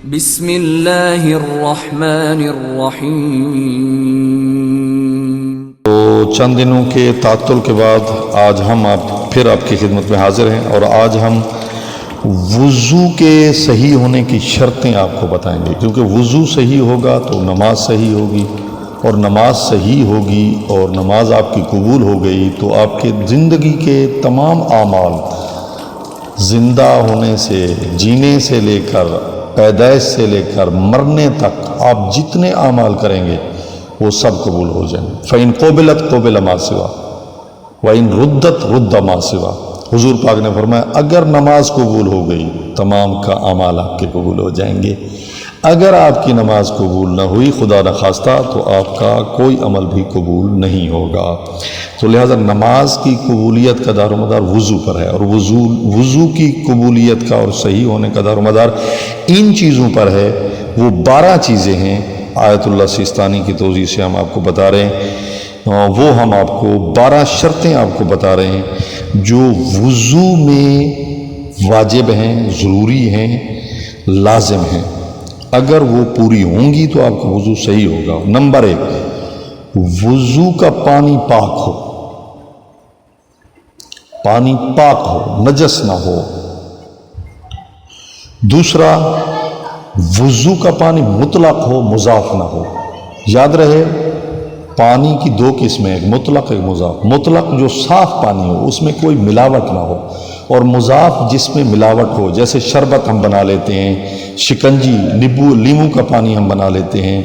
بسم اللہ الرحمن الرحیم۔ تو چند دنوں کے تعطل کے بعد آج ہم پھر آپ کی خدمت میں حاضر ہیں، اور آج ہم وضو کے صحیح ہونے کی شرطیں آپ کو بتائیں گے، کیونکہ وضو صحیح ہوگا تو نماز صحیح ہوگی، اور نماز صحیح ہوگی اور نماز آپ کی قبول ہو گئی تو آپ کے زندگی کے تمام اعمال، زندہ ہونے سے، جینے سے لے کر، پیدائش سے لے کر مرنے تک آپ جتنے اعمال کریں گے وہ سب قبول ہو جائیں گے۔ فَإِن قُبِلَتْ قُبِلَ مَا سِوَا وَإِن رُدَّتْ رُدَّ مَا سِوَا۔ حضور پاک نے فرمایا اگر نماز قبول ہو گئی تمام کا اعمال آپ کے قبول ہو جائیں گے، اگر آپ کی نماز قبول نہ ہوئی خدا نخواستہ تو آپ کا کوئی عمل بھی قبول نہیں ہوگا۔ تو لہذا نماز کی قبولیت کا دار و مدار وضو پر ہے، اور وضو کی قبولیت کا اور صحیح ہونے کا دار و مدار ان چیزوں پر ہے۔ وہ 12 چیزیں ہیں، آیت اللہ سیستانی کی توضیح سے ہم آپ کو بتا رہے ہیں، وہ ہم آپ کو 12 شرطیں آپ کو بتا رہے ہیں جو وضو میں واجب ہیں، ضروری ہیں، لازم ہیں۔ اگر وہ پوری ہوں گی تو آپ کا وضو صحیح ہوگا۔ نمبر 1، وضو کا پانی پاک ہو، پانی پاک ہو، نجس نہ ہو۔ دوسرا، وضو کا پانی مطلق ہو، مضاف نہ ہو۔ یاد رہے پانی کی 2 قسمیں، ایک مطلق ایک مضاف۔ مطلق جو صاف پانی ہو، اس میں کوئی ملاوٹ نہ ہو، اور مضاف جس میں ملاوٹ ہو، جیسے شربت ہم بنا لیتے ہیں، شکنجی، لیمو کا پانی ہم بنا لیتے ہیں،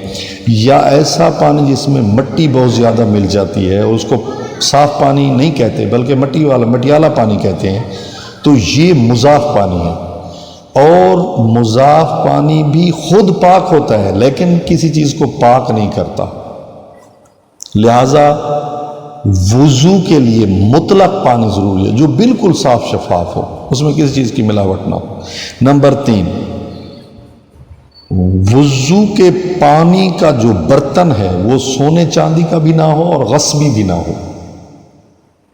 یا ایسا پانی جس میں مٹی بہت زیادہ مل جاتی ہے، اس کو صاف پانی نہیں کہتے بلکہ مٹیالہ پانی کہتے ہیں، تو یہ مضاف پانی ہے۔ اور مضاف پانی بھی خود پاک ہوتا ہے لیکن کسی چیز کو پاک نہیں کرتا، لہذا وضو کے لیے مطلق پانی ضروری ہے جو بالکل صاف شفاف ہو، اس میں کسی چیز کی ملاوٹ نہ ہو۔ نمبر 3، وضو کے پانی کا جو برتن ہے وہ سونے چاندی کا بھی نہ ہو اور غصبی بھی نہ ہو۔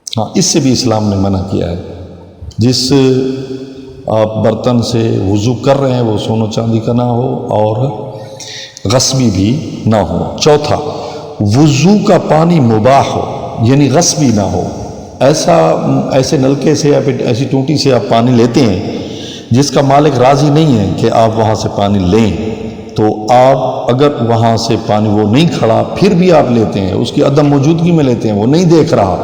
ہاں، اس سے بھی اسلام نے منع کیا ہے، جس آپ برتن سے وضو کر رہے ہیں وہ سونے چاندی کا نہ ہو اور غصبی بھی نہ ہو۔ چوتھا، وضو کا پانی مباح ہو، یعنی غصبی نہ ہو۔ ایسے نلکے سے یا پھر ایسی ٹوٹی سے آپ پانی لیتے ہیں جس کا مالک راضی نہیں ہے کہ آپ وہاں سے پانی لیں، تو آپ اگر وہاں سے پانی وہ نہیں کھڑا پھر بھی آپ لیتے ہیں، اس کی عدم موجودگی میں لیتے ہیں، وہ نہیں دیکھ رہا،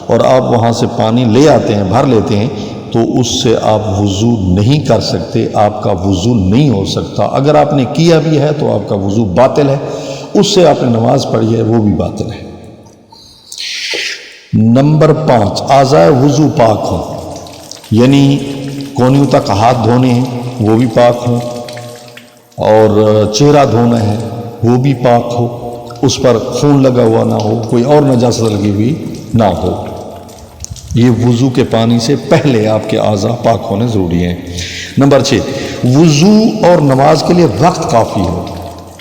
اور آپ وہاں سے پانی لے آتے ہیں، بھر لیتے ہیں، تو اس سے آپ وضو نہیں کر سکتے، آپ کا وضو نہیں ہو سکتا۔ اگر آپ نے کیا بھی ہے تو آپ کا وضو باطل ہے، اس سے آپ نے نماز پڑھی ہے وہ بھی باطل ہے۔ نمبر 5، اعضائے وضو پاک ہوں، یعنی کونیوں تک ہاتھ دھونے ہیں وہ بھی پاک ہوں، اور چہرہ دھونا ہے وہ بھی پاک ہو، اس پر خون لگا ہوا نہ ہو، کوئی اور نجاست لگی ہوئی نہ ہو۔ یہ وضو کے پانی سے پہلے آپ کے اعضاء پاک ہونے ضروری ہیں۔ نمبر 6، وضو اور نماز کے لیے وقت کافی ہو۔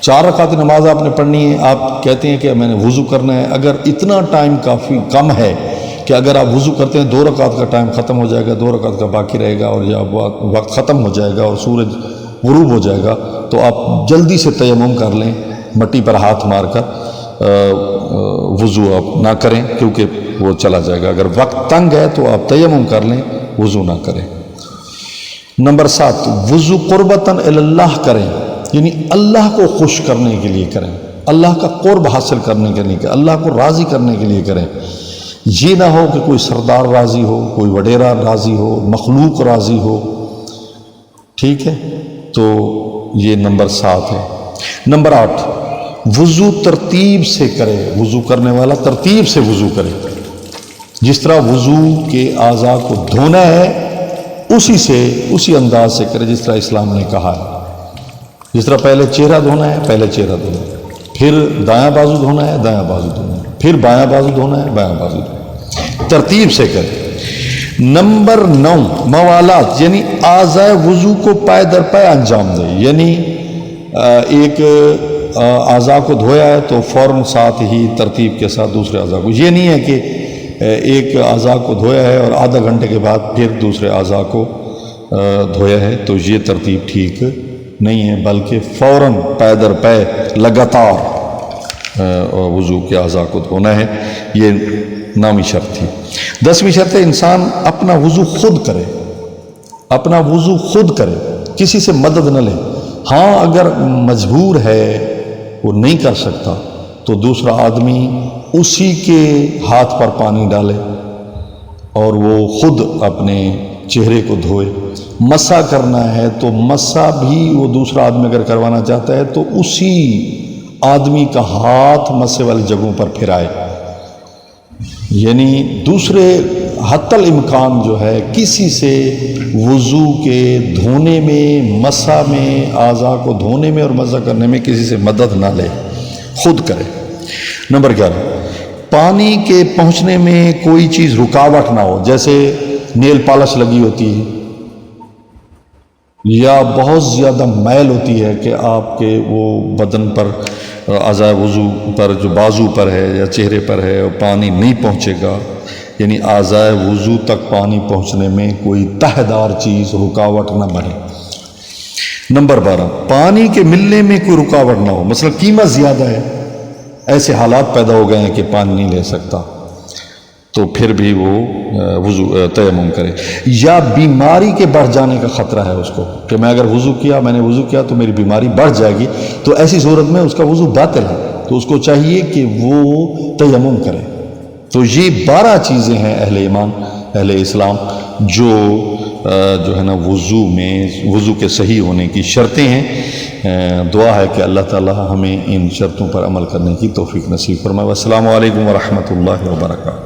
4 رکعت نماز آپ نے پڑھنی ہے، آپ کہتے ہیں کہ میں نے وضو کرنا ہے، اگر اتنا ٹائم کافی کم ہے کہ اگر آپ وضو کرتے ہیں 2 رکعت کا ٹائم ختم ہو جائے گا، 2 رکعت کا باقی رہے گا، اور یا وقت ختم ہو جائے گا اور سورج غروب ہو جائے گا، تو آپ جلدی سے تیمم کر لیں، مٹی پر ہاتھ مار کر وضو آپ نہ کریں کیونکہ وہ چلا جائے گا۔ اگر وقت تنگ ہے تو آپ تیمم کر لیں، وضو نہ کریں۔ نمبر 7، وضو قربتاً اللہ کریں، یعنی اللہ کو خوش کرنے کے لیے کریں، اللہ کا قرب حاصل کرنے کے لیے کریں، اللہ کو راضی کرنے کے لیے کریں۔ یہ نہ ہو کہ کوئی سردار راضی ہو، کوئی وڈیرا راضی ہو، مخلوق راضی ہو، ٹھیک ہے، تو یہ نمبر 7 ہے۔ نمبر 8، وضو ترتیب سے کرے، وضو کرنے والا ترتیب سے وضو کرے، جس طرح وضو کے اعضاء کو دھونا ہے اسی انداز سے کرے جس طرح اسلام نے کہا ہے۔ جس طرح پہلے چہرہ دھونا ہے پہلے چہرہ دھونا ہے، پھر دایاں بازو دھونا ہے دایاں بازو دھونا ہے، پھر بایاں بازو دھونا ہے بایاں بازو دھونا ہے، ترتیب سے کرے۔ نمبر 9، موالات، یعنی اعضاء وضو کو پائے در پائے انجام دے، یعنی ایک اعضاء کو دھویا ہے تو فوراً ساتھ ہی ترتیب کے ساتھ دوسرے اعضاء کو، یہ نہیں ہے کہ ایک اعضاء کو دھویا ہے اور آدھا گھنٹے کے بعد پھر دوسرے اعضاء کو دھویا ہے، تو یہ ترتیب ٹھیک نہیں ہے، بلکہ فوراً پے در پے لگاتار وضو کے اعضاء کو دھونا ہے، یہ 9ویں شرط تھی۔ 10ویں شرط ہے انسان اپنا وضو خود کرے، اپنا وضو خود کرے، کسی سے مدد نہ لے۔ ہاں اگر مجبور ہے، وہ نہیں کر سکتا، تو دوسرا آدمی اسی کے ہاتھ پر پانی ڈالے اور وہ خود اپنے چہرے کو دھوئے۔ مسح کرنا ہے تو مسح بھی وہ دوسرا آدمی اگر کروانا چاہتا ہے تو اسی آدمی کا ہاتھ مسح والی جگہوں پر پھرائے، یعنی دوسرے حتی الامکان جو ہے کسی سے وضو کے دھونے میں، مسح میں، اعضاء کو دھونے میں اور مسح کرنے میں کسی سے مدد نہ لے، خود کرے۔ نمبر 11، پانی کے پہنچنے میں کوئی چیز رکاوٹ نہ ہو، جیسے نیل پالش لگی ہوتی ہے یا بہت زیادہ میل ہوتی ہے کہ آپ کے وہ بدن پر، اعضاء وضو پر جو بازو پر ہے یا چہرے پر ہے، وہ پانی نہیں پہنچے گا، یعنی اعضاء وضو تک پانی پہنچنے میں کوئی تہہ دار چیز رکاوٹ نہ بنے۔ نمبر 12، پانی کے ملنے میں کوئی رکاوٹ نہ ہو، مثلا قیمت زیادہ ہے، ایسے حالات پیدا ہو گئے ہیں کہ پانی نہیں لے سکتا، تو پھر بھی وہ وضو تیمم کرے۔ یا بیماری کے بڑھ جانے کا خطرہ ہے اس کو کہ میں اگر میں نے وضو کیا تو میری بیماری بڑھ جائے گی، تو ایسی صورت میں اس کا وضو باطل ہے، تو اس کو چاہیے کہ وہ تیمم کرے۔ تو یہ 12 چیزیں ہیں اہل ایمان، اہل اسلام، جو ہے نا وضو کے صحیح ہونے کی شرطیں ہیں۔ دعا ہے کہ اللہ تعالی ہمیں ان شرطوں پر عمل کرنے کی توفیق نصیب فرمائے۔ والسلام علیکم ورحمۃ اللہ وبرکاتہ۔